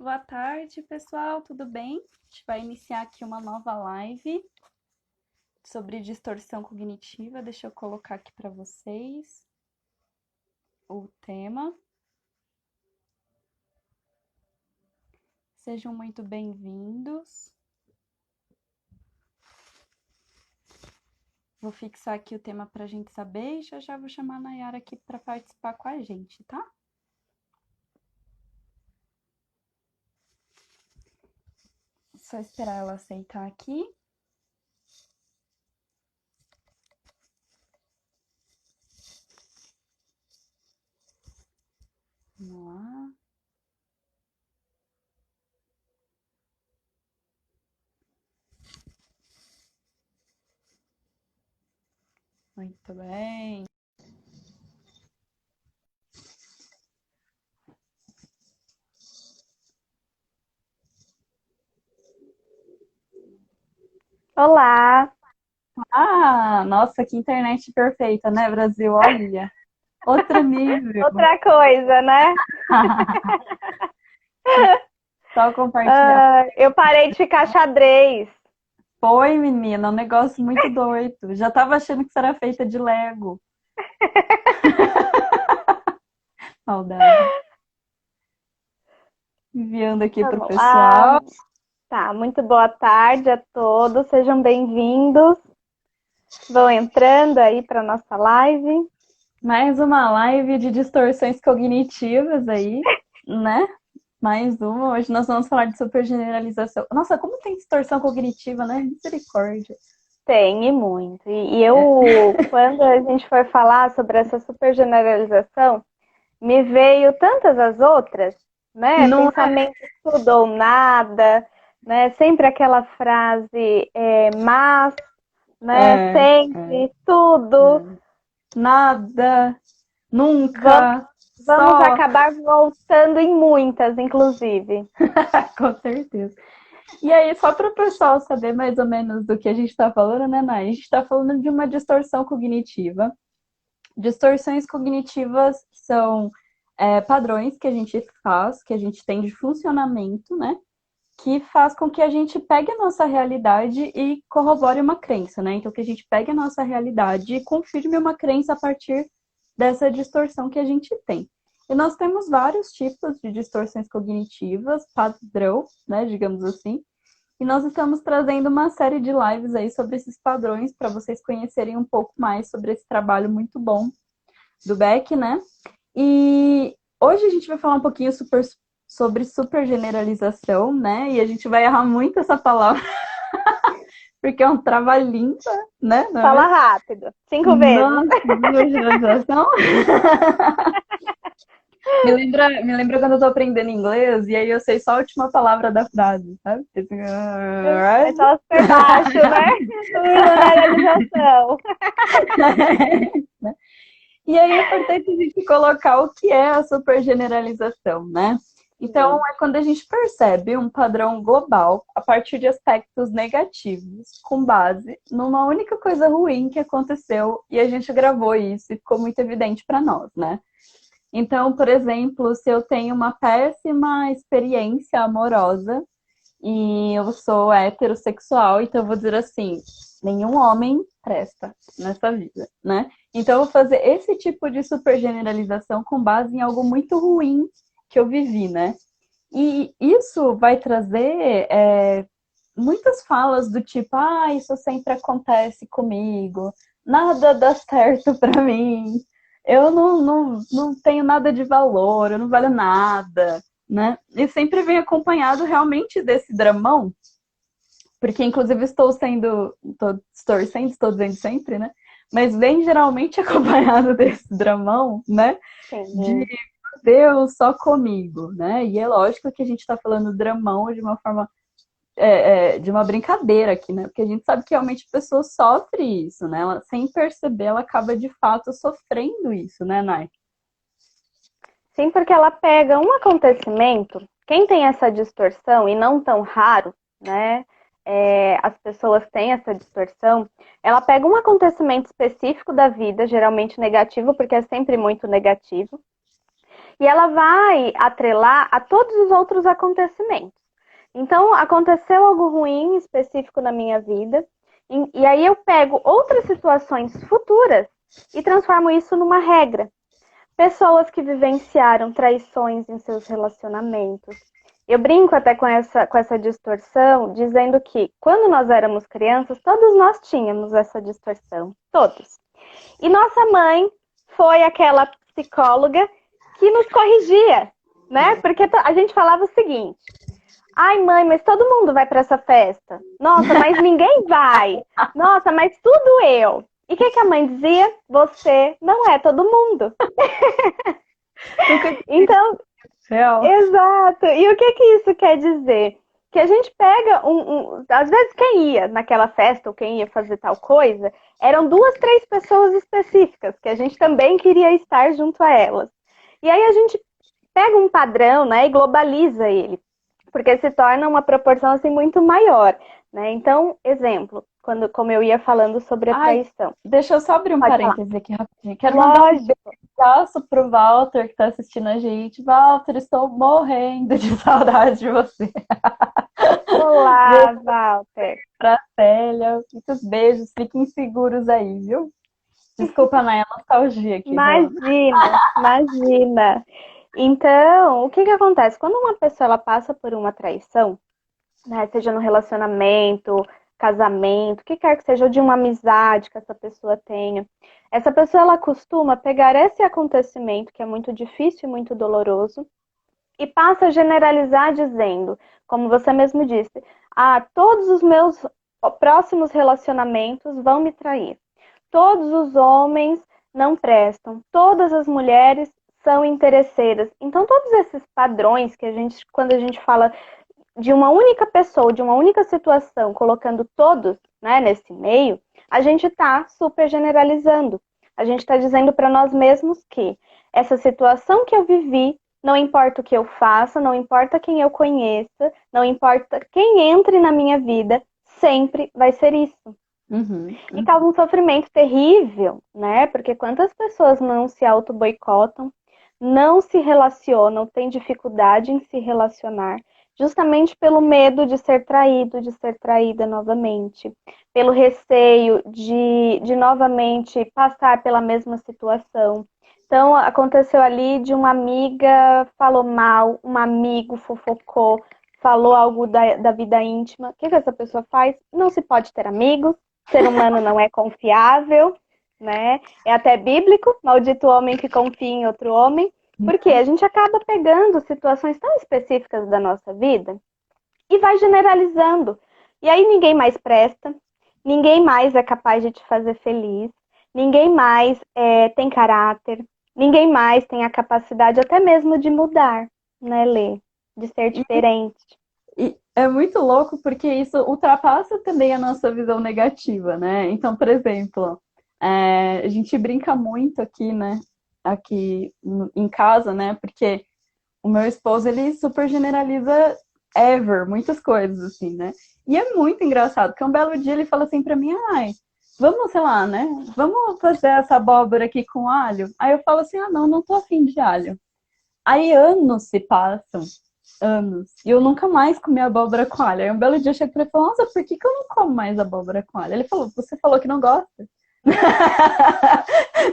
Boa tarde, pessoal, tudo bem? A gente vai iniciar aqui uma nova live sobre distorção cognitiva. Deixa eu colocar aqui para vocês o tema. Sejam muito bem-vindos. Vou fixar aqui o tema para a gente saber e já vou chamar a Nayara aqui para participar com a gente, tá? Só esperar ela aceitar aqui. Vamos lá. Muito bem. Olá! Ah, nossa, que internet perfeita, né, Brasil? Olha, outro nível. Outra coisa, né? Só compartilhar. Eu parei de ficar xadrez. Foi, menina, um negócio muito doido. Já tava achando que isso era feita de Lego. Saudade. Enviando aqui pro Vamos lá. pessoal. Tá, muito boa tarde a todos, sejam bem-vindos. Vão entrando aí para nossa live. Mais uma live de distorções cognitivas aí, né? Mais uma. Hoje nós vamos falar de supergeneralização. Nossa, como tem distorção cognitiva, né? Misericórdia. Tem e muito. Quando a gente for falar sobre essa super generalização, me veio tantas as outras, né? Não Pensamento tudo ou nada, né? Sempre aquela frase, mas, né? é, Sempre, tudo. nada, Vamos, nunca, vamos só, acabar voltando em muitas, inclusive. com certeza. E aí, só para o pessoal saber mais ou menos do que a gente está falando, né, Nay? A gente está falando de uma distorção cognitiva. Distorções cognitivas são padrões que a gente faz, que a gente tem de funcionamento, né? Que faz com que a gente pegue a nossa realidade e corrobore uma crença, né? Então, que a gente pegue a nossa realidade e confirme uma crença a partir dessa distorção que a gente tem. E nós temos vários tipos de distorções cognitivas, padrão, né, digamos assim, e nós estamos trazendo uma série de lives aí sobre esses padrões para vocês conhecerem um pouco mais sobre esse trabalho muito bom do Beck, né? E hoje a gente vai falar um pouquinho sobre supergeneralização, né? E a gente vai errar muito essa palavra, porque é um trava-língua, né? Não é Fala mesmo? rápido, 5 vezes. Nossa, supergeneralização. Me lembra quando eu tô aprendendo inglês e aí eu sei só a última palavra da frase, sabe? Assim, É só super baixo, né? Generalização. E aí é importante a gente colocar o que é a supergeneralização, né? Então, é quando a gente percebe um padrão global a partir de aspectos negativos, com base numa única coisa ruim que aconteceu e a gente gravou isso e ficou muito evidente para nós, né? Então, por exemplo, se eu tenho uma péssima experiência amorosa e eu sou heterossexual, então eu vou dizer assim: nenhum homem presta nessa vida, né? Então eu vou fazer esse tipo de supergeneralização com base em algo muito ruim que eu vivi, né? E isso vai trazer muitas falas do tipo: ah, isso sempre acontece comigo, nada dá certo para mim, eu não tenho nada de valor, eu não valho nada, né? E sempre vem acompanhado realmente desse dramão, porque inclusive estou dizendo sempre, né? Mas vem geralmente acompanhado desse dramão, né? De Sim. Deus só comigo, né? E é lógico que a gente está falando dramão de uma forma de uma brincadeira aqui, né? Porque a gente sabe que realmente a pessoa sofre isso, né? Ela, sem perceber, ela acaba de fato sofrendo isso, né, Nai? Sim, porque ela pega um acontecimento, quem tem essa distorção, e não tão raro, né? As pessoas têm essa distorção, ela pega um acontecimento específico da vida, geralmente negativo, porque é sempre muito negativo, E ela vai atrelar a todos os outros acontecimentos. Então, aconteceu algo ruim específico na minha vida, e aí eu pego outras situações futuras e transformo isso numa regra. Pessoas que vivenciaram traições em seus relacionamentos. Eu brinco até com essa distorção, dizendo que quando nós éramos crianças, todos nós tínhamos essa distorção. Todos. E nossa mãe foi aquela psicóloga que nos corrigia, né? Porque a gente falava o seguinte: ai, mãe, mas todo mundo vai para essa festa. Nossa, mas ninguém vai. Nossa, mas tudo eu. E o que a mãe dizia? Você não é todo mundo. Então, exato. E o que isso quer dizer? Que a gente pega às vezes quem ia naquela festa ou quem ia fazer tal coisa, eram 2, 3 pessoas específicas, que a gente também queria estar junto a elas. E aí a gente pega um padrão, né, e globaliza ele, porque se torna uma proporção assim muito maior, né? Então, exemplo, como eu ia falando sobre a traição. Deixa eu só abrir um parêntese aqui rapidinho. Quero mandar um abraço pro Walter que está assistindo a gente. Walter, estou morrendo de saudade de você. Olá, Walter. Pra Célia, muitos beijos, fiquem seguros aí, viu? Desculpa, Nay, a nostalgia aqui. Imagina. Então, o que acontece? Quando uma pessoa ela passa por uma traição, né, seja no relacionamento, casamento, o que quer que seja, ou de uma amizade que essa pessoa tenha, essa pessoa ela costuma pegar esse acontecimento, que é muito difícil e muito doloroso, e passa a generalizar dizendo, como você mesmo disse, todos os meus próximos relacionamentos vão me trair. Todos os homens não prestam. Todas as mulheres são interesseiras. Então, todos esses padrões que quando a gente fala de uma única pessoa, de uma única situação, colocando todos, né, nesse meio, a gente está super generalizando. A gente está dizendo para nós mesmos que essa situação que eu vivi, não importa o que eu faça, não importa quem eu conheça, não importa quem entre na minha vida, sempre vai ser isso. E causa um sofrimento terrível, né? Porque quantas pessoas não se auto-boicotam, não se relacionam, têm dificuldade em se relacionar, justamente pelo medo de ser traído, de ser traída novamente, pelo receio de novamente passar pela mesma situação. Então, aconteceu ali de uma amiga falou mal, um amigo fofocou, falou algo da vida íntima. O que essa pessoa faz? Não se pode ter amigos, ser humano não é confiável, né? É até bíblico, maldito o homem que confia em outro homem, porque a gente acaba pegando situações tão específicas da nossa vida e vai generalizando. E aí ninguém mais presta, ninguém mais é capaz de te fazer feliz, ninguém mais tem caráter, ninguém mais tem a capacidade até mesmo de mudar, né, Lê? De ser diferente. E é muito louco porque isso ultrapassa também a nossa visão negativa, né? Então, por exemplo, a gente brinca muito aqui, né? Aqui em casa, né? Porque o meu esposo, ele super generaliza muitas coisas, assim, né? E é muito engraçado, porque um belo dia ele fala assim pra mim, vamos, sei lá, né? Vamos fazer essa abóbora aqui com alho? Aí eu falo assim, não tô afim de alho. Aí anos se passam, anos, e eu nunca mais comi abóbora com alho. Aí um belo dia eu chego pra ele e falo, nossa, por que eu não como mais abóbora com alho? Ele falou, você falou que não gosta?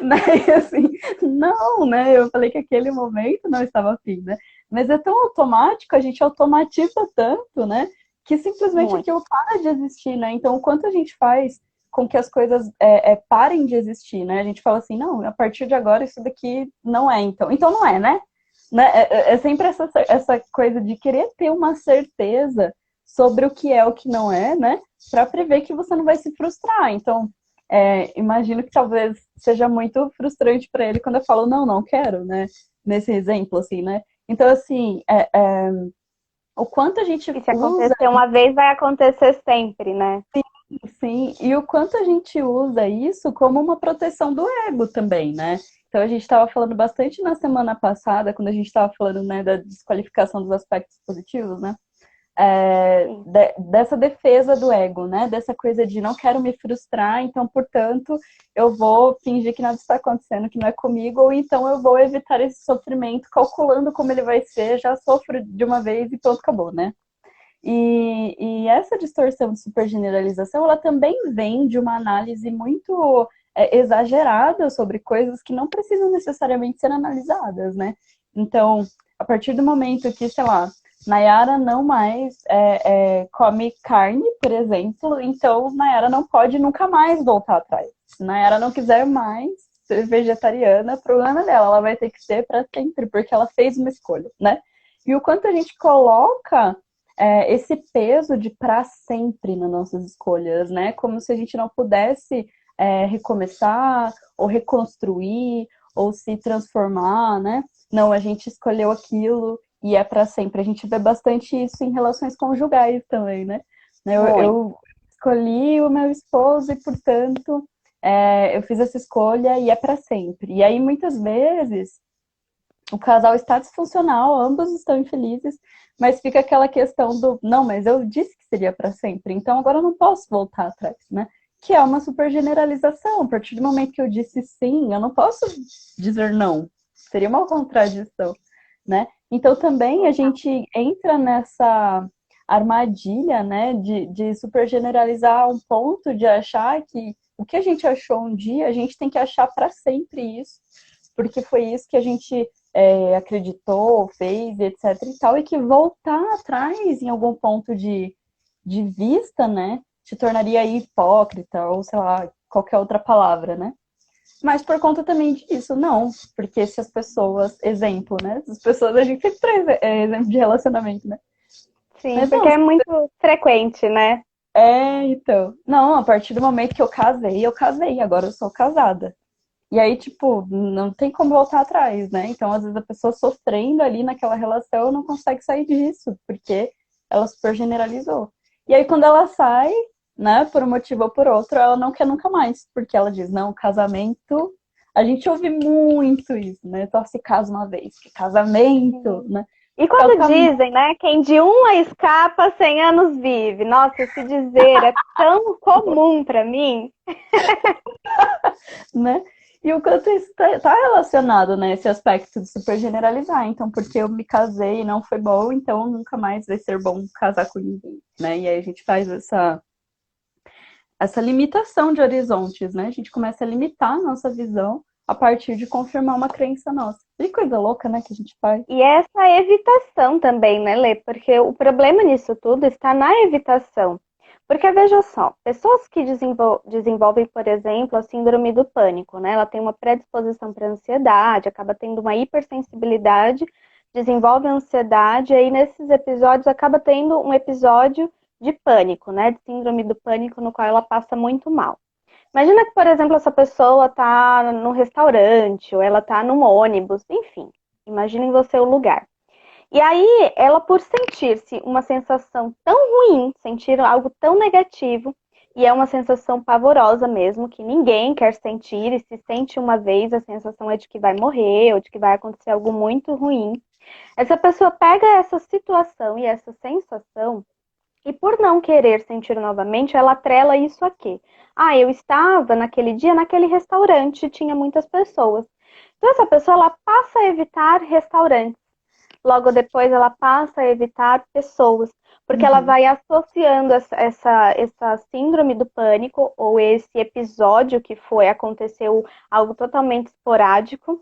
Daí, assim, não, né? Eu falei que aquele momento não estava afim, né? Mas é tão automático, a gente automatiza tanto, né? Que simplesmente aquilo para de existir, né? Então, o quanto a gente faz com que as coisas parem de existir, né? A gente fala assim, não, a partir de agora isso daqui não é, então. Então não é, né? É sempre essa coisa de querer ter uma certeza sobre o que é o que não é, né? Para prever que você não vai se frustrar. Então, imagino que talvez seja muito frustrante para ele quando eu falo, não quero, né? Nesse exemplo, assim, né? Então, assim, o quanto a gente usa... E se acontecer uma vez, vai acontecer sempre, né? Sim, e o quanto a gente usa isso como uma proteção do ego também, né? Então, a gente estava falando bastante na semana passada, quando a gente estava falando, né, da desqualificação dos aspectos positivos, né? dessa defesa do ego, né? Dessa coisa de não quero me frustrar, então, portanto, eu vou fingir que nada está acontecendo, que não é comigo, ou então eu vou evitar esse sofrimento, calculando como ele vai ser, já sofro de uma vez e pronto, acabou, né? E essa distorção de supergeneralização, ela também vem de uma análise muito exagerada sobre coisas que não precisam necessariamente ser analisadas, né? Então, a partir do momento que, sei lá, Nayara não mais come carne, por exemplo, então Nayara não pode nunca mais voltar atrás. Se Nayara não quiser mais ser vegetariana, problema dela, ela vai ter que ser para sempre, porque ela fez uma escolha, né? E o quanto a gente coloca esse peso de para sempre nas nossas escolhas, né? Como se a gente não pudesse recomeçar, ou reconstruir, ou se transformar, né? Não, a gente escolheu aquilo e é para sempre. A gente vê bastante isso em relações conjugais também, né? Eu escolhi o meu esposo e, portanto, eu fiz essa escolha e é para sempre. E aí, muitas vezes, o casal está disfuncional, ambos estão infelizes, mas fica aquela questão do, não, mas eu disse que seria para sempre, então agora eu não posso voltar atrás, né? Que é uma super generalização. A partir do momento que eu disse sim, eu não posso dizer não. Seria uma contradição, né? Então também a gente entra nessa armadilha, né, de super generalizar a um ponto de achar que o que a gente achou um dia, a gente tem que achar para sempre isso, porque foi isso que a gente acreditou, fez, etc e tal, e que voltar atrás em algum ponto de vista, né, te tornaria hipócrita, ou sei lá, qualquer outra palavra, né? Mas por conta também disso, não. Porque se as pessoas, exemplo, né? As pessoas, a gente sempre traz exemplo de relacionamento, né? Sim, Mas porque não, é muito frequente, né? então. Não, a partir do momento que eu casei, agora eu sou casada. E aí, tipo, não tem como voltar atrás, né? Então, às vezes, a pessoa sofrendo ali naquela relação não consegue sair disso, porque ela super generalizou. E aí, quando ela sai, né, por um motivo ou por outro, ela não quer nunca mais, porque ela diz, não, casamento. A gente ouve muito isso, né? Só se casa uma vez, que casamento, Sim. né? E É o quando caminho, dizem, né, quem de uma escapa, 100 anos vive. Nossa, esse dizer é tão comum para mim. né? E o quanto isso tá relacionado, né? Esse aspecto de super generalizar. Então, porque eu me casei e não foi bom, então nunca mais vai ser bom casar com ninguém, né? E aí a gente faz essa limitação de horizontes, né? A gente começa a limitar a nossa visão a partir de confirmar uma crença nossa. Que coisa louca, né, que a gente faz. E essa evitação também, né, Lê? Porque o problema nisso tudo está na evitação. Porque veja só, pessoas que desenvolvem, por exemplo, a síndrome do pânico, né? Ela tem uma predisposição para ansiedade, acaba tendo uma hipersensibilidade, desenvolve ansiedade, e aí nesses episódios acaba tendo um episódio de pânico, né? De síndrome do pânico, no qual ela passa muito mal. Imagina que, por exemplo, essa pessoa está no restaurante, ou ela está num ônibus, enfim. Imaginem você o lugar. E aí, ela, por sentir-se uma sensação tão ruim, sentir algo tão negativo, e é uma sensação pavorosa mesmo, que ninguém quer sentir, e se sente uma vez, a sensação é de que vai morrer, ou de que vai acontecer algo muito ruim. Essa pessoa pega essa situação e essa sensação, e por não querer sentir novamente, ela atrela isso aqui. Ah, eu estava naquele dia naquele restaurante, tinha muitas pessoas. Então, essa pessoa ela passa a evitar restaurantes. Logo depois, ela passa a evitar pessoas, porque ela vai associando essa síndrome do pânico, ou esse episódio que aconteceu algo totalmente esporádico,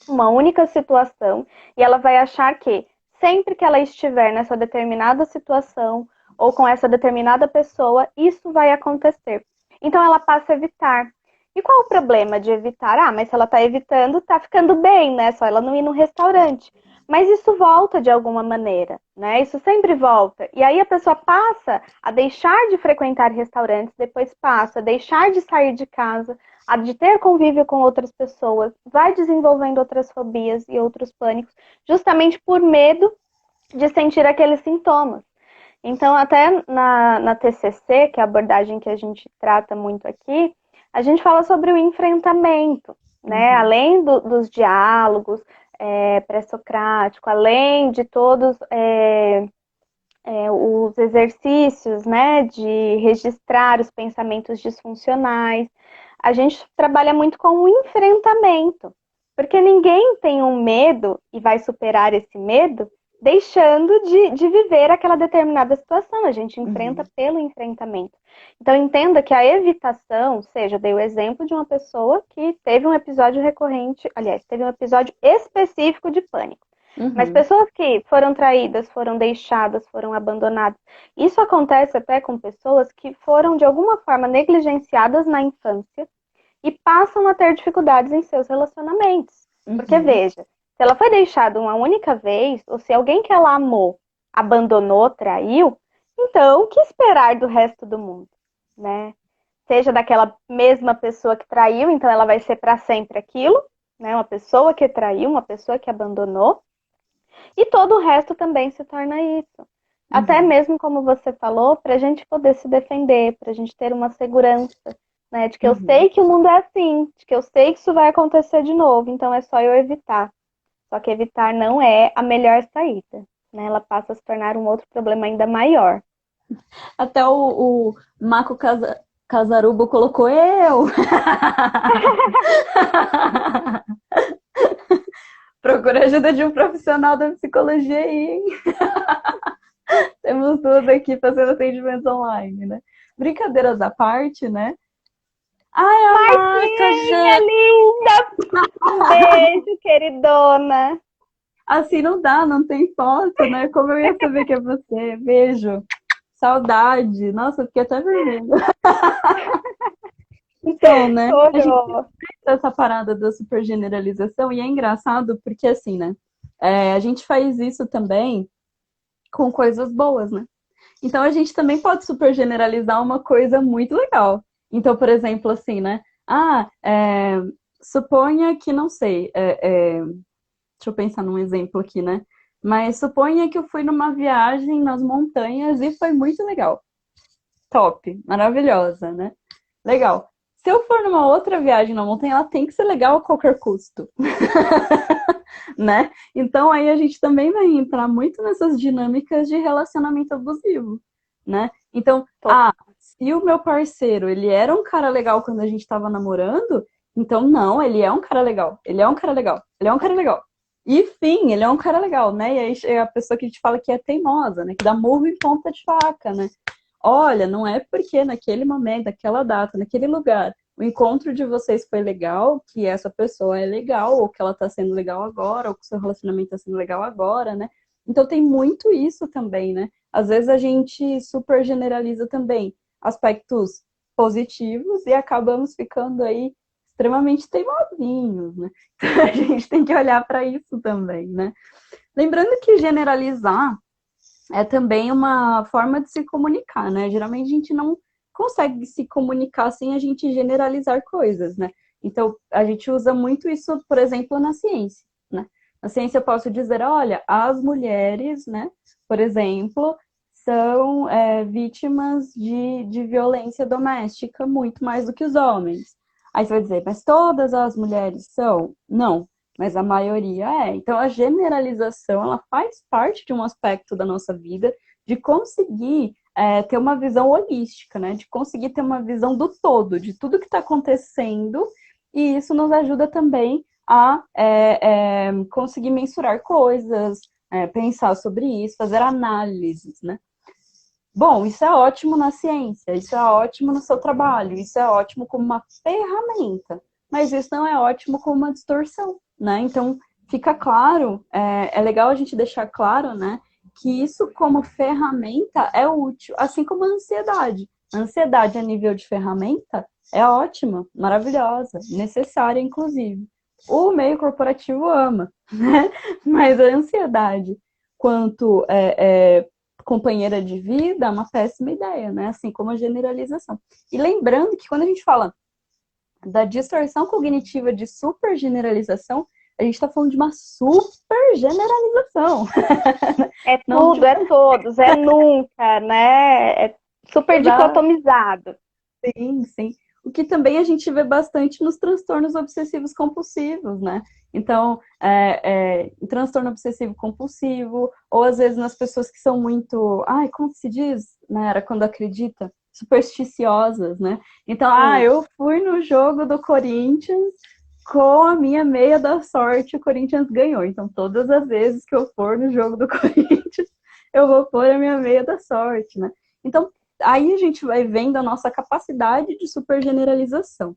uma única situação, e ela vai achar que sempre que ela estiver nessa determinada situação, ou com essa determinada pessoa, isso vai acontecer. Então ela passa a evitar. E qual o problema de evitar? Ah, mas se ela está evitando, está ficando bem, né? Só ela não ir no restaurante. Mas isso volta de alguma maneira, né? Isso sempre volta. E aí a pessoa passa a deixar de frequentar restaurantes, depois passa a deixar de sair de casa, a de ter convívio com outras pessoas, vai desenvolvendo outras fobias e outros pânicos, justamente por medo de sentir aqueles sintomas. Então, até na TCC, que é a abordagem que a gente trata muito aqui, a gente fala sobre o enfrentamento, né? Além dos diálogos pré-socrático, além de todos os exercícios, né, de registrar os pensamentos disfuncionais. A gente trabalha muito com o enfrentamento, porque ninguém tem um medo e vai superar esse medo deixando de viver aquela determinada situação. A gente enfrenta pelo enfrentamento. Então, entenda que a evitação, seja, eu dei o exemplo de uma pessoa que teve um episódio recorrente, aliás, teve um episódio específico de pânico. Mas pessoas que foram traídas, foram deixadas, foram abandonadas, isso acontece até com pessoas que foram de alguma forma negligenciadas na infância e passam a ter dificuldades em seus relacionamentos. Porque veja, se ela foi deixada uma única vez, ou se alguém que ela amou abandonou, traiu, então o que esperar do resto do mundo, né? Seja daquela mesma pessoa que traiu, então ela vai ser para sempre aquilo, né? Uma pessoa que traiu, uma pessoa que abandonou. E todo o resto também se torna isso. Até mesmo, como você falou, para a gente poder se defender, para a gente ter uma segurança, né? De que eu sei que o mundo é assim, de que eu sei que isso vai acontecer de novo, então é só eu evitar. Só que evitar não é a melhor saída, né? Ela passa a se tornar um outro problema ainda maior. Até o Mako Casarubo colocou eu. Procura ajuda de um profissional da psicologia aí, hein? Temos tudo aqui fazendo atendimentos online, né? Brincadeiras à parte, né? Ai, a Marta, gente! Linda! Um beijo, queridona! Assim não dá, não tem foto, né? Como eu ia saber que é você? Beijo. Saudade. Nossa, eu fiquei até vermelha. Então, né? A gente tem essa parada da supergeneralização e é engraçado porque, assim, né? A gente faz isso também com coisas boas, né? Então, a gente também pode supergeneralizar uma coisa muito legal. Então, por exemplo, assim, né? Suponha que, não sei, deixa eu pensar num exemplo aqui, né? Mas suponha que eu fui numa viagem nas montanhas e foi muito legal. Top, maravilhosa, né? Legal. Se eu for numa outra viagem na montanha, ela tem que ser legal a qualquer custo. Né? Então aí a gente também vai entrar muito nessas dinâmicas de relacionamento abusivo, né? Então, se o meu parceiro, ele era um cara legal quando a gente tava namorando, então não, ele é um cara legal. Ele é um cara legal. Ele é um cara legal. E, enfim, ele é um cara legal, né? E aí é a pessoa que te fala que é teimosa, né? Que dá murro em ponta de faca, né? Olha, não é porque naquele momento, naquela data, naquele lugar, o encontro de vocês foi legal, que essa pessoa é legal, ou que ela tá sendo legal agora, ou que o seu relacionamento tá sendo legal agora, né? Então tem muito isso também, né? Às vezes a gente super generaliza também aspectos positivos e acabamos ficando aí extremamente teimosinhos, né? Então a gente tem que olhar para isso também, né? Lembrando que generalizar é também uma forma de se comunicar, né? Geralmente a gente não consegue se comunicar sem a gente generalizar coisas, né? Então, a gente usa muito isso, por exemplo, na ciência, né? Na ciência eu posso dizer, olha, as mulheres, né, por exemplo, são vítimas de violência doméstica muito mais do que os homens. Aí você vai dizer, mas todas as mulheres são? Não, mas a maioria é. Então, a generalização, ela faz parte de um aspecto da nossa vida de conseguir ter uma visão holística, né? De conseguir ter uma visão do todo, de tudo que está acontecendo, e isso nos ajuda também a conseguir mensurar coisas, pensar sobre isso, fazer análises, né? Bom, isso é ótimo na ciência, isso é ótimo no seu trabalho, isso é ótimo como uma ferramenta, mas isso não é ótimo como uma distorção, né? Então, fica claro, é legal a gente deixar claro, né, que isso como ferramenta é útil, assim como a ansiedade. A ansiedade a nível de ferramenta é ótima, maravilhosa, necessária, inclusive. O meio corporativo ama, né? Mas a ansiedade, quanto companheira de vida, é uma péssima ideia, né? Assim como a generalização. E lembrando que quando a gente fala da distorção cognitiva de supergeneralização, a gente está falando de uma super generalização. É tudo, é todos, é nunca, né? É super dicotomizado. Sim, sim. O que também a gente vê bastante nos transtornos obsessivos compulsivos, né? Então, em transtorno obsessivo compulsivo, ou às vezes nas pessoas que são muito, ai, como se diz, né? Era quando acredita, supersticiosas, né? Então, eu fui no jogo do Corinthians com a minha meia da sorte, o Corinthians ganhou. Então, todas as vezes que eu for no jogo do Corinthians, eu vou pôr a minha meia da sorte, né? Então, aí a gente vai vendo a nossa capacidade de supergeneralização.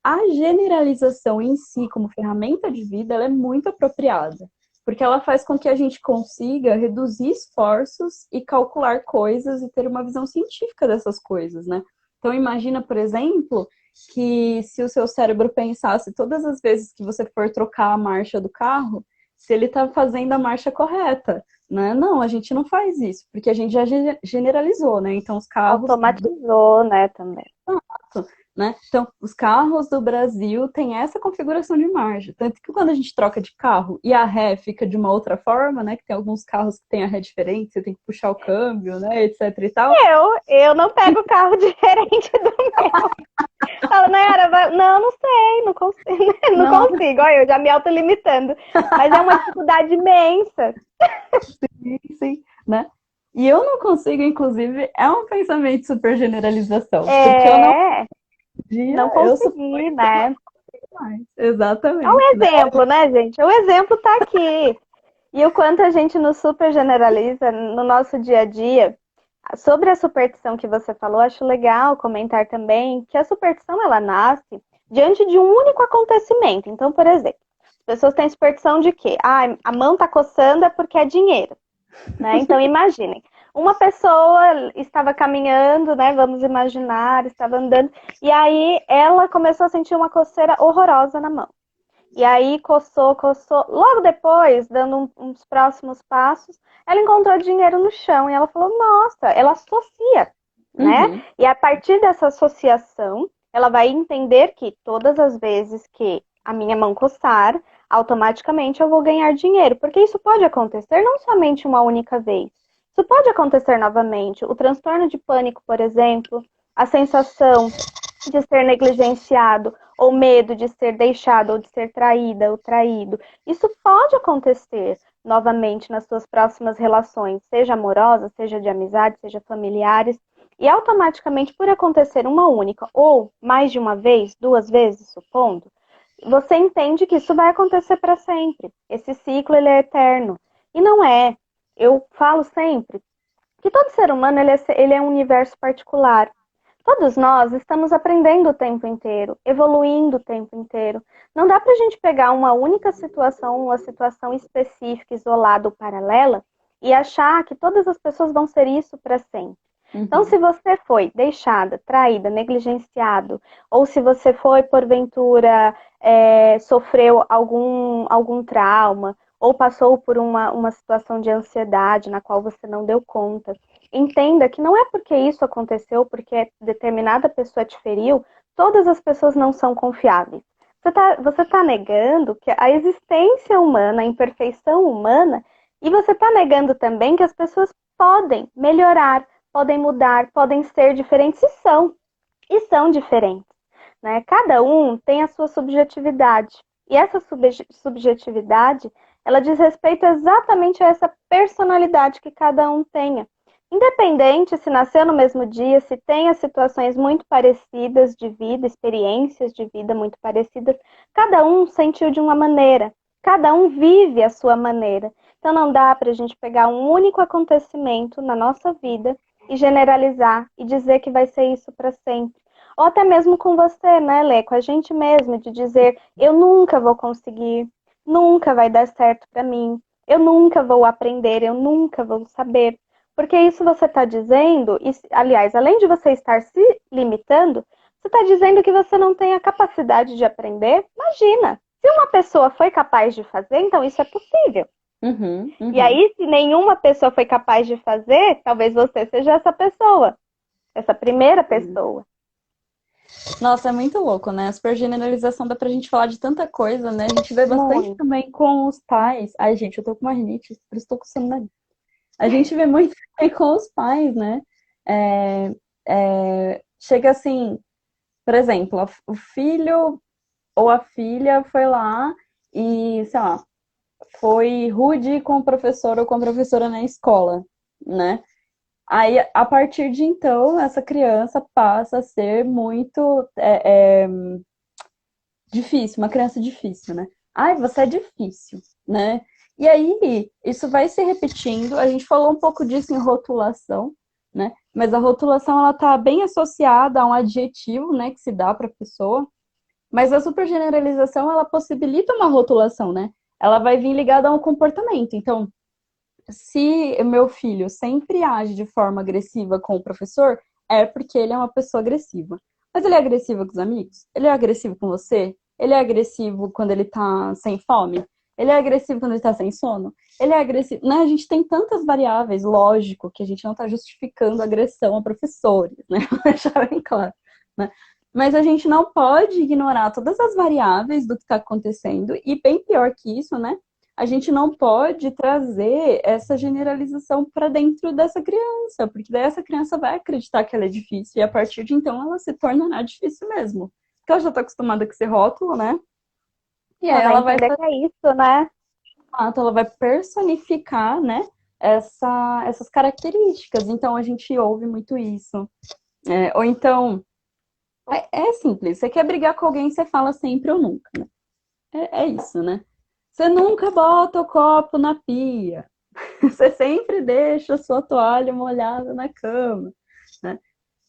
A generalização em si, como ferramenta de vida, ela é muito apropriada, porque ela faz com que a gente consiga reduzir esforços e calcular coisas e ter uma visão científica dessas coisas, né? Então, imagina, por exemplo, que se o seu cérebro pensasse todas as vezes que você for trocar a marcha do carro, se ele está fazendo a marcha correta, né? Não, a gente não faz isso, porque a gente já generalizou, né? Então, os carros... Automatizou, né, também. Né? Então, os carros do Brasil têm essa configuração de marcha. Tanto que quando a gente troca de carro e a ré fica de uma outra forma, né? Que tem alguns carros que têm a ré diferente, você tem que puxar o câmbio, né? Etc e tal. Eu não pego carro diferente do meu. Fala, Nayara, não sei, não consigo, não consigo. Olha, eu já me autolimitando. Mas é uma dificuldade imensa. Sim, né? E eu não consigo, inclusive, é um pensamento de super generalização. Porque eu não consegui, né? Exatamente. É um exemplo, né, gente? O exemplo tá aqui. E o quanto a gente nos super generaliza no nosso dia a dia. Sobre a superstição que você falou, acho legal comentar também que a superstição, ela nasce diante de um único acontecimento. Então, por exemplo, as pessoas têm superstição de que a mão tá coçando é porque é dinheiro, né? Então, imaginem, uma pessoa estava caminhando, né? Vamos imaginar, estava andando, e aí ela começou a sentir uma coceira horrorosa na mão. E aí coçou. Logo depois, dando uns próximos passos, ela encontrou dinheiro no chão e ela falou, nossa, ela associa, né? E a partir dessa associação, ela vai entender que todas as vezes que a minha mão coçar, automaticamente eu vou ganhar dinheiro. Porque isso pode acontecer não somente uma única vez. Isso pode acontecer novamente. O transtorno de pânico, por exemplo, a sensação de ser negligenciado, ou medo de ser deixado, ou de ser traída ou traído. Isso pode acontecer novamente nas suas próximas relações, seja amorosas, seja de amizade, seja familiares. E automaticamente, por acontecer uma única ou mais de uma vez, duas vezes, supondo, você entende que isso vai acontecer para sempre. Esse ciclo ele é eterno. E não é. Eu falo sempre que todo ser humano ele é um universo particular. Todos nós estamos aprendendo o tempo inteiro, evoluindo o tempo inteiro. Não dá para a gente pegar uma única situação, uma situação específica, isolada ou paralela, e achar que todas as pessoas vão ser isso para sempre. Então, se você foi deixada, traída, negligenciado, ou se você foi, porventura, sofreu algum trauma, ou passou por uma situação de ansiedade na qual você não deu conta, entenda que não é porque isso aconteceu, porque determinada pessoa te feriu, todas as pessoas não são confiáveis. Você tá negando que a existência humana, a imperfeição humana, e você está negando também que as pessoas podem melhorar, podem mudar, podem ser diferentes e são diferentes. Né? Cada um tem a sua subjetividade. E essa subjetividade, ela diz respeito exatamente a essa personalidade que cada um tenha. Independente se nasceu no mesmo dia, se tem as situações muito parecidas de vida, experiências de vida muito parecidas, cada um sentiu de uma maneira, cada um vive a sua maneira. Então não dá para a gente pegar um único acontecimento na nossa vida e generalizar e dizer que vai ser isso para sempre. Ou até mesmo com você, né, Lê? Com a gente mesmo, de dizer, eu nunca vou conseguir, nunca vai dar certo para mim, eu nunca vou aprender, eu nunca vou saber. Porque isso você está dizendo, e, aliás, além de você estar se limitando, você está dizendo que você não tem a capacidade de aprender. Imagina, se uma pessoa foi capaz de fazer, então isso é possível. E aí, se nenhuma pessoa foi capaz de fazer, talvez você seja essa pessoa, essa primeira pessoa. Nossa, é muito louco, né? A supergeneralização dá pra gente falar de tanta coisa, né? A gente vê bastante também com os pais. Ai, gente, eu tô com uma rinite, por isso tô coçando o nariz. A gente vê muito também com os pais, né? Chega assim, Por exemplo, o filho ou a filha foi lá e, sei lá, foi rude com o professor ou com a professora na escola, né? Aí, a partir de então, essa criança passa a ser muito difícil, uma criança difícil, né? Ai, você é difícil, né? E aí, isso vai se repetindo. A gente falou um pouco disso em rotulação, né? Mas a rotulação, ela tá bem associada a um adjetivo, né, que se dá para a pessoa. Mas a supergeneralização, ela possibilita uma rotulação, né? Ela vai vir ligada a um comportamento. Então, se meu filho sempre age de forma agressiva com o professor, é porque ele é uma pessoa agressiva. Mas ele é agressivo com os amigos? Ele é agressivo com você? Ele é agressivo quando ele tá sem fome? Ele é agressivo quando ele tá sem sono? Ele é agressivo. Né? A gente tem tantas variáveis, lógico, que a gente não está justificando agressão a professores, né? Vou deixar bem claro. Né? Mas a gente não pode ignorar todas as variáveis do que está acontecendo, e bem pior que isso, né? A gente não pode trazer essa generalização para dentro dessa criança, porque daí essa criança vai acreditar que ela é difícil, e a partir de então ela se tornará difícil mesmo. Porque ela já está acostumada com esse rótulo, né? E aí Ela vai ela vai entender que é isso, né? ela vai personificar, né, essas características. Então a gente ouve muito isso. Ou então, é simples, você quer brigar com alguém, você fala sempre ou nunca, né? É isso, né? Você nunca bota o copo na pia. Você sempre deixa a sua toalha molhada na cama, né?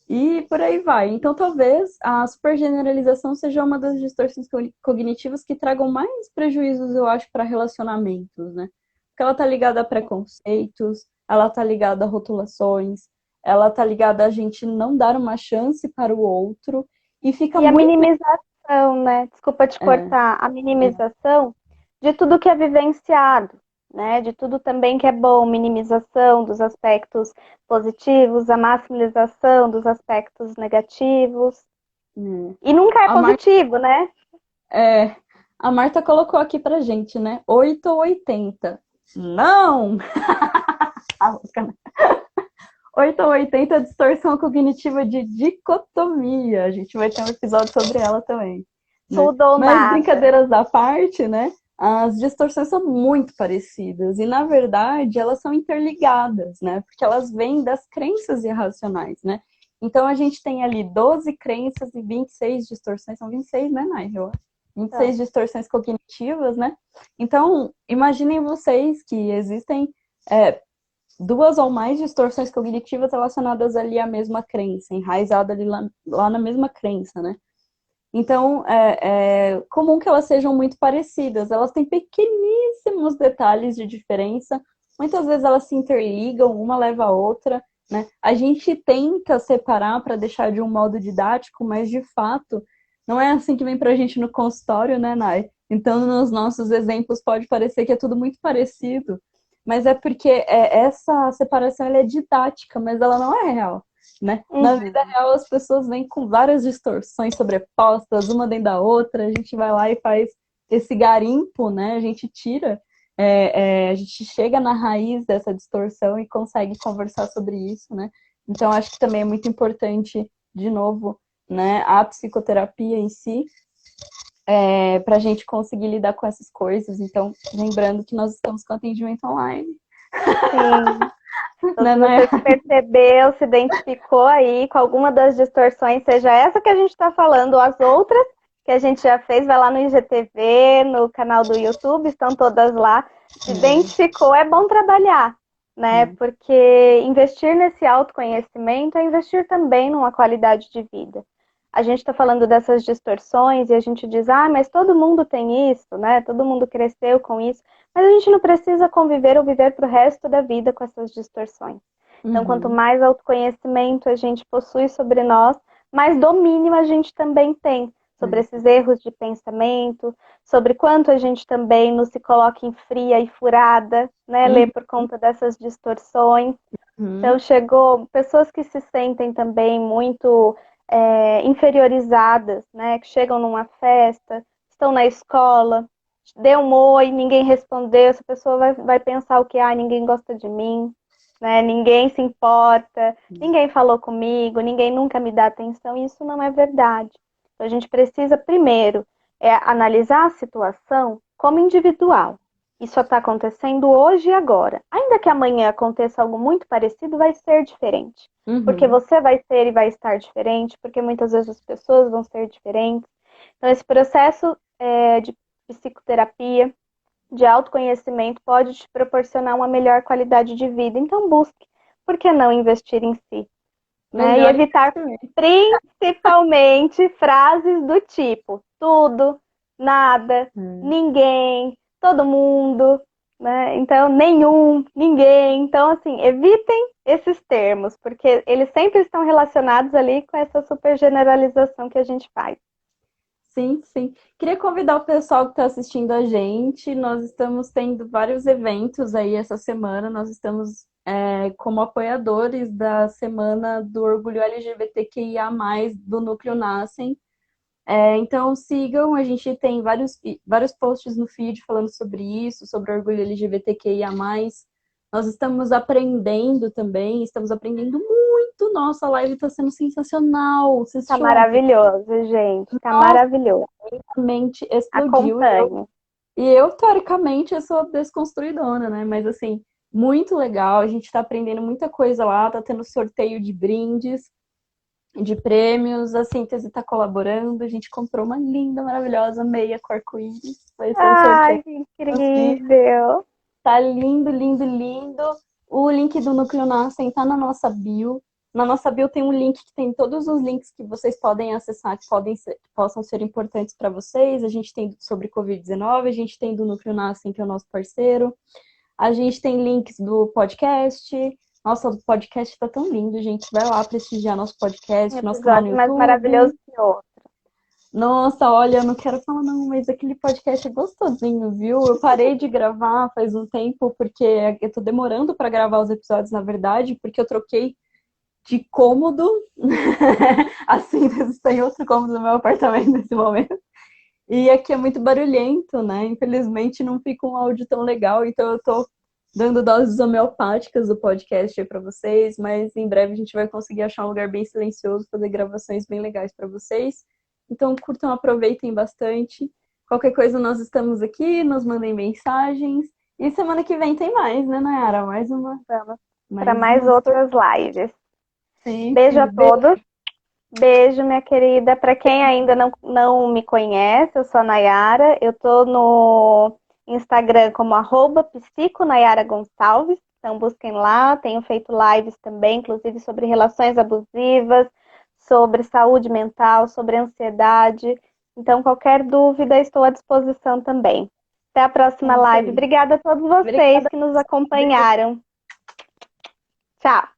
E por aí vai. Então, talvez a supergeneralização seja uma das distorções cognitivas que tragam mais prejuízos, eu acho, para relacionamentos, né? Porque ela tá ligada a preconceitos, ela tá ligada a rotulações, ela tá ligada a gente não dar uma chance para o outro e fica E a muito. minimização, né? Desculpa te É, cortar, a minimização de tudo que é vivenciado, né? De tudo também que é bom, minimização dos aspectos positivos, a maximização dos aspectos negativos. é. E nunca é A Mar... positivo, né? é, a Marta colocou aqui pra gente, né? 8 ou 80. Não! 8 ou 80 é distorção cognitiva de dicotomia. A gente vai ter um episódio sobre ela também, né? Tudo ou Mas nada. brincadeiras à parte, né? As distorções são muito parecidas e, na verdade, elas são interligadas, né? Porque elas vêm das crenças irracionais, né? Então, a gente tem ali 12 crenças e 26 distorções. São 26, né, Nigel? 26 Então, distorções cognitivas, né? Então, imaginem vocês que existem é, duas ou mais distorções cognitivas relacionadas ali à mesma crença, enraizada ali lá na mesma crença, né? Então, é comum que elas sejam muito parecidas. Elas têm pequeníssimos detalhes de diferença. Muitas vezes elas se interligam, uma leva a outra, né? A gente tenta separar para deixar de um modo didático, mas de fato não é assim que vem para a gente no consultório, né, Nai? Então, nos nossos exemplos pode parecer que é tudo muito parecido, mas é porque essa separação ela é didática, mas ela não é real, né? Na vida uhum. real, as pessoas vêm com várias distorções sobrepostas, uma dentro da outra, a gente vai lá e faz esse garimpo, né? A gente tira, a gente chega na raiz dessa distorção e consegue conversar sobre isso, né? Então, acho que também é muito importante, de novo, né, a psicoterapia em si, para a gente conseguir lidar com essas coisas. Então, lembrando que nós estamos com atendimento online. Sim. Então, Né, se né? você se percebeu, se identificou aí com alguma das distorções, seja essa que a gente está falando, ou as outras que a gente já fez, vai lá no IGTV, no canal do YouTube, estão todas lá. Se identificou, é bom trabalhar, né? Porque investir nesse autoconhecimento é investir também numa qualidade de vida. A gente está falando dessas distorções e a gente diz, ah, mas todo mundo tem isso, né? Todo mundo cresceu com isso. Mas a gente não precisa conviver ou viver para o resto da vida com essas distorções. Então, quanto Uhum. mais autoconhecimento a gente possui sobre nós, mais domínio a gente também tem sobre esses erros de pensamento, sobre quanto a gente também não se coloca em fria e furada, né? Lê Uhum. por conta dessas distorções. Uhum. Então, chegou pessoas que se sentem também muito inferiorizadas, né? Que chegam numa festa, estão na escola, deu um oi, ninguém respondeu, essa pessoa vai pensar o que? Ah, ninguém gosta de mim, né? Ninguém se importa, ninguém falou comigo, ninguém nunca me dá atenção, e isso não é verdade. Então, a gente precisa, primeiro, analisar a situação como individual. Isso está acontecendo hoje e agora. Ainda que amanhã aconteça algo muito parecido, vai ser diferente. Porque você vai ser e vai estar diferente, porque muitas vezes as pessoas vão ser diferentes. Então, esse processo de psicoterapia, de autoconhecimento, pode te proporcionar uma melhor qualidade de vida. Então, busque. Por que não investir em si? Né? E evitar principalmente frases do tipo tudo, nada, ninguém, todo mundo, né? Então, nenhum, ninguém. Então, assim, evitem esses termos, porque eles sempre estão relacionados ali com essa super generalização que a gente faz. Sim, sim. Queria convidar o pessoal que está assistindo a gente. Nós estamos tendo vários eventos aí essa semana. Nós estamos como apoiadores da Semana do Orgulho LGBTQIA+, do Núcleo Nascem. Então sigam, a gente tem vários posts no feed falando sobre isso, sobre orgulho LGBTQIA+. Nós estamos aprendendo também, estamos aprendendo muito. Nossa, a live está sendo sensacional. Vocês Tá maravilhoso, gente. Tá maravilhoso. A mente explodiu. Acompanhe. E eu, teoricamente, eu sou desconstruidona, né? Mas, assim, muito legal. A gente tá aprendendo muita coisa lá. Tá tendo sorteio de brindes, de prêmios. A Síntese tá colaborando. A gente comprou uma linda, maravilhosa meia com arco-íris. Vai ser o sorteio. Que incrível! Tá lindo, lindo, lindo. O link do Núcleo Nascem tá na nossa bio. Na nossa bio tem um link que tem todos os links que vocês podem acessar, que possam ser importantes para vocês. A gente tem sobre Covid-19, a gente tem do Núcleo Nascem, que é o nosso parceiro. A gente tem links do podcast. Nossa, o podcast tá tão lindo, gente. Vai lá prestigiar nosso podcast, nosso canal no YouTube. Mais maravilhoso que outro. Nossa, olha, eu não quero falar não, mas aquele podcast é gostosinho, viu? Eu parei de gravar faz um tempo, porque eu tô demorando para gravar os episódios, na verdade, porque eu troquei de cômodo. Assim, está em outro cômodo do meu apartamento nesse momento. E aqui é muito barulhento, né? Infelizmente não fica um áudio tão legal, então eu tô dando doses homeopáticas do podcast aí para vocês, mas em breve a gente vai conseguir achar um lugar bem silencioso, fazer gravações bem legais para vocês. Então, curtam, aproveitem bastante. Qualquer coisa, nós estamos aqui, nos mandem mensagens. E semana que vem tem mais, né, Nayara? Mais uma. Para mais outras lives. Sim, beijo a todos. Beijo, minha querida. Para quem ainda não me conhece, eu sou a Nayara. Eu tô no Instagram como @psiconayaragonçalves. Então, busquem lá. Tenho feito lives também, inclusive sobre relações abusivas, sobre saúde mental, sobre ansiedade. Então, qualquer dúvida, estou à disposição também. Até a próxima live. Obrigada a todos vocês que nos acompanharam. Tchau.